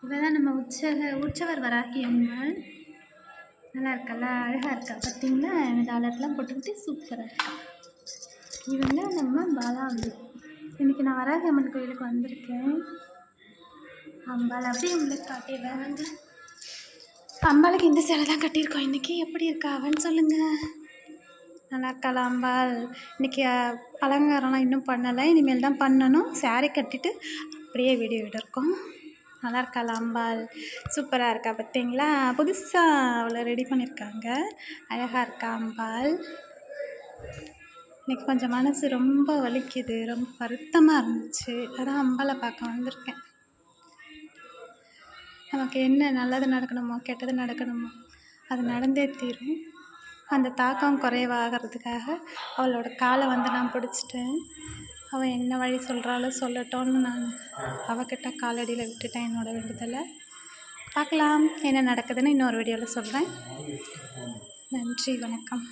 இவ தான் நம்ம உற்சவர் வராகி அம்மாள். நல்லா இருக்கல்ல, அழகாக இருக்கா பார்த்தீங்களா? டாலர்லாம் போட்டுக்கிட்டு சூப்பராக இருக்கா. இவங்க நம்ம பாலாம்பி. இன்றைக்கி நான் வராகி அம்மன் கோயிலுக்கு வந்திருக்கேன். அம்பாள் அப்படியே உங்களுக்கு காட்டிடுறேன் வந்து. அம்பாளுக்கு இந்த சேலை தான் கட்டியிருக்கோம் இன்றைக்கி. எப்படி இருக்கா அவன்னு சொல்லுங்கள். நல்லா இருக்காளா அம்பாள்? இன்றைக்கி அலங்காரம்லாம் இன்னும் பண்ணலை, இனிமேல் தான் பண்ணணும். சாரீ கட்டிட்டு அப்படியே வீடியோ எடுக்கோம். நல்லா இருக்காளா அம்பாள்? சூப்பராக இருக்கா பார்த்தீங்களா? புதுசாக அவளை ரெடி பண்ணியிருக்காங்க. அழகாக இருக்கா அம்பாள். இன்றைக்கி கொஞ்சம் மனசு ரொம்ப வலிக்குது, ரொம்ப வருத்தமாக இருந்துச்சு. அதான் அம்பாளை பார்க்க வந்திருக்கேன். நமக்கு என்ன நல்லது நடக்கணுமோ கெட்டது நடக்கணுமோ அது நடந்தே தீரும். அந்த தாக்கம் குறைவாகிறதுக்காக அவளோட காலை வந்து நான் பிடிச்சிட்டேன். அவள் என்ன வழி சொல்கிறாளோ சொல்லட்டோன்னு நான் அவகிட்ட காலடியில் விட்டுட்டேன் என்னோடய விடுதலை. பார்க்கலாம் என்ன நடக்குதுன்னு இன்னொரு வீடியோவில் சொல்கிறேன். நன்றி, வணக்கம்.